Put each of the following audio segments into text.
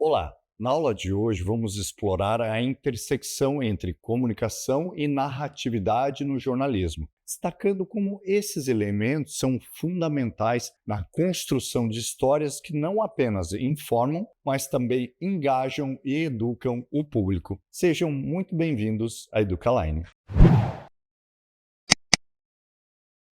Olá! Na aula de hoje vamos explorar a intersecção entre comunicação e narratividade no jornalismo, destacando como esses elementos são fundamentais na construção de histórias que não apenas informam, mas também engajam e educam o público. Sejam muito bem-vindos à Educaline.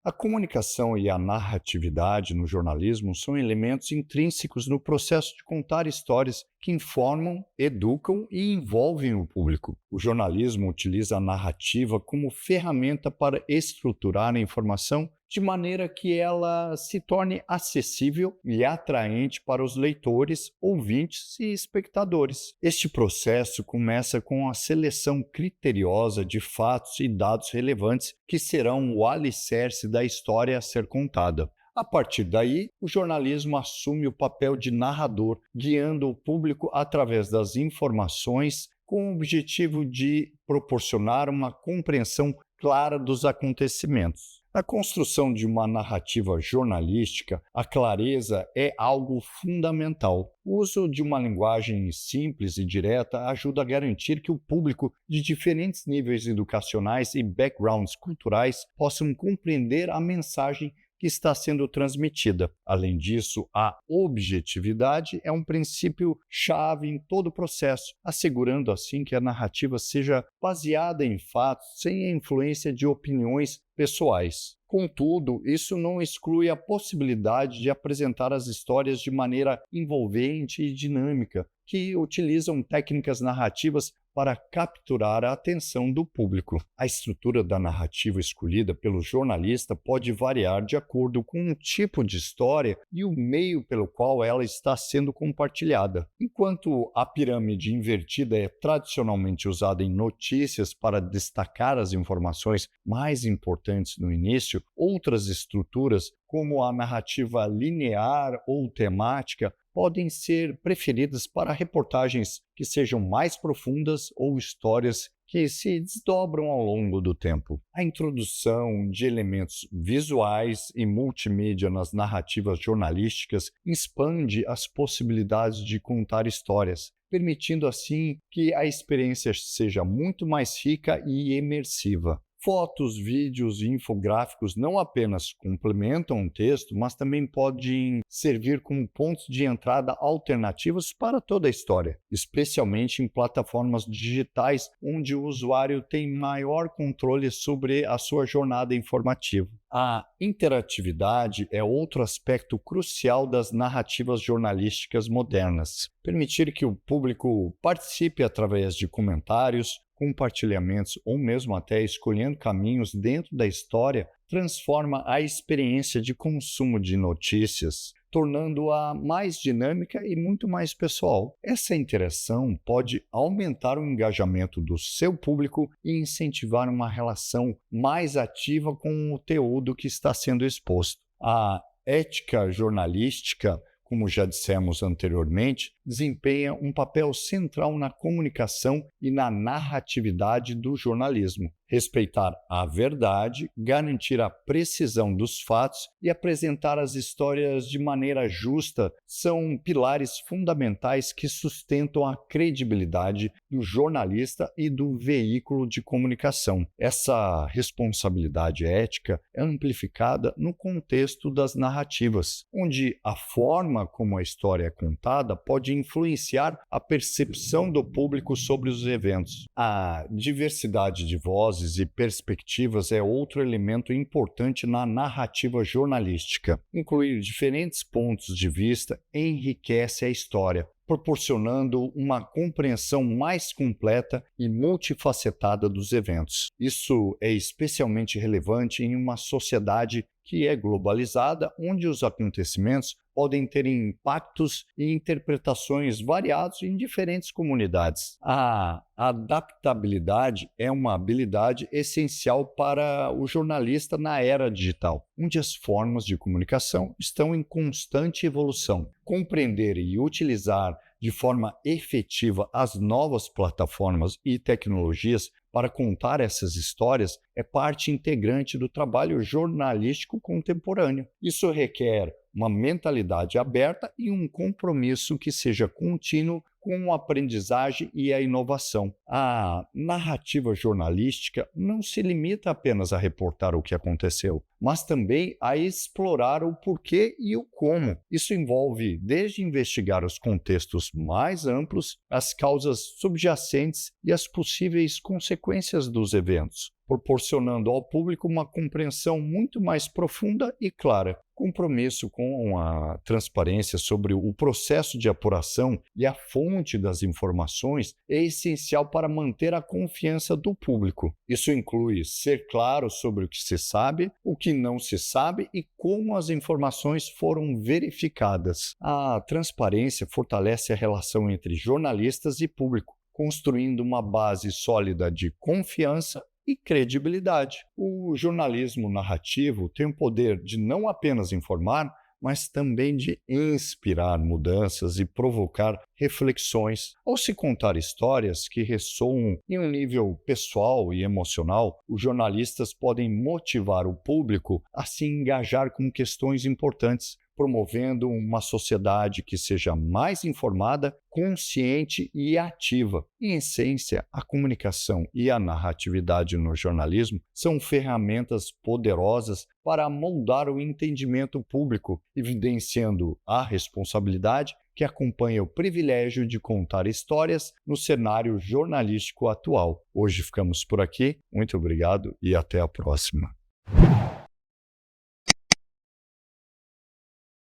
A comunicação e a narratividade no jornalismo são elementos intrínsecos no processo de contar histórias que informam, educam e envolvem o público. O jornalismo utiliza a narrativa como ferramenta para estruturar a informação de maneira que ela se torne acessível e atraente para os leitores, ouvintes e espectadores. Este processo começa com a seleção criteriosa de fatos e dados relevantes que serão o alicerce da história a ser contada. A partir daí, o jornalismo assume o papel de narrador, guiando o público através das informações com o objetivo de proporcionar uma compreensão clara dos acontecimentos. Na construção de uma narrativa jornalística, a clareza é algo fundamental. O uso de uma linguagem simples e direta ajuda a garantir que o público de diferentes níveis educacionais e backgrounds culturais possam compreender a mensagem que está sendo transmitida. Além disso, a objetividade é um princípio chave em todo o processo, assegurando assim que a narrativa seja baseada em fatos sem a influência de opiniões pessoais. Contudo, isso não exclui a possibilidade de apresentar as histórias de maneira envolvente e dinâmica, que utilizam técnicas narrativas para capturar a atenção do público. A estrutura da narrativa escolhida pelo jornalista pode variar de acordo com o tipo de história e o meio pelo qual ela está sendo compartilhada. Enquanto a pirâmide invertida é tradicionalmente usada em notícias para destacar as informações mais importantes no início, outras estruturas, como a narrativa linear ou temática, podem ser preferidas para reportagens que sejam mais profundas ou histórias que se desdobram ao longo do tempo. A introdução de elementos visuais e multimídia nas narrativas jornalísticas expande as possibilidades de contar histórias, permitindo assim que a experiência seja muito mais rica e imersiva. Fotos, vídeos e infográficos não apenas complementam o texto, mas também podem servir como pontos de entrada alternativos para toda a história, especialmente em plataformas digitais onde o usuário tem maior controle sobre a sua jornada informativa. A interatividade é outro aspecto crucial das narrativas jornalísticas modernas. Permitir que o público participe através de comentários, compartilhamentos ou mesmo até escolhendo caminhos dentro da história transforma a experiência de consumo de notícias, tornando-a mais dinâmica e muito mais pessoal. Essa interação pode aumentar o engajamento do seu público e incentivar uma relação mais ativa com o conteúdo que está sendo exposto. A ética jornalística, como já dissemos anteriormente, desempenha um papel central na comunicação e na narratividade do jornalismo. Respeitar a verdade, garantir a precisão dos fatos e apresentar as histórias de maneira justa são pilares fundamentais que sustentam a credibilidade do jornalista e do veículo de comunicação. Essa responsabilidade ética é amplificada no contexto das narrativas, onde a forma como a história é contada pode influenciar a percepção do público sobre os eventos. A diversidade de vozes e perspectivas é outro elemento importante na narrativa jornalística. Incluir diferentes pontos de vista enriquece a história, proporcionando uma compreensão mais completa e multifacetada dos eventos. Isso é especialmente relevante em uma sociedade que é globalizada, onde os acontecimentos podem ter impactos e interpretações variados em diferentes comunidades. A adaptabilidade é uma habilidade essencial para o jornalista na era digital, onde as formas de comunicação estão em constante evolução. Compreender e utilizar de forma efetiva as novas plataformas e tecnologias para contar essas histórias é parte integrante do trabalho jornalístico contemporâneo. Isso requer uma mentalidade aberta e um compromisso que seja contínuo com a aprendizagem e a inovação. A narrativa jornalística não se limita apenas a reportar o que aconteceu, mas também a explorar o porquê e o como. Isso envolve desde investigar os contextos mais amplos, as causas subjacentes e as possíveis consequências dos eventos, proporcionando ao público uma compreensão muito mais profunda e clara. Compromisso com a transparência sobre o processo de apuração e a fonte das informações é essencial para manter a confiança do público. Isso inclui ser claro sobre o que se sabe, o que não se sabe e como as informações foram verificadas. A transparência fortalece a relação entre jornalistas e público, construindo uma base sólida de confiança e credibilidade. O jornalismo narrativo tem o poder de não apenas informar, mas também de inspirar mudanças e provocar reflexões. Ao se contar histórias que ressoam em um nível pessoal e emocional, os jornalistas podem motivar o público a se engajar com questões importantes, promovendo uma sociedade que seja mais informada, consciente e ativa. Em essência, a comunicação e a narratividade no jornalismo são ferramentas poderosas para moldar o entendimento público, evidenciando a responsabilidade que acompanha o privilégio de contar histórias no cenário jornalístico atual. Hoje ficamos por aqui. Muito obrigado e até a próxima.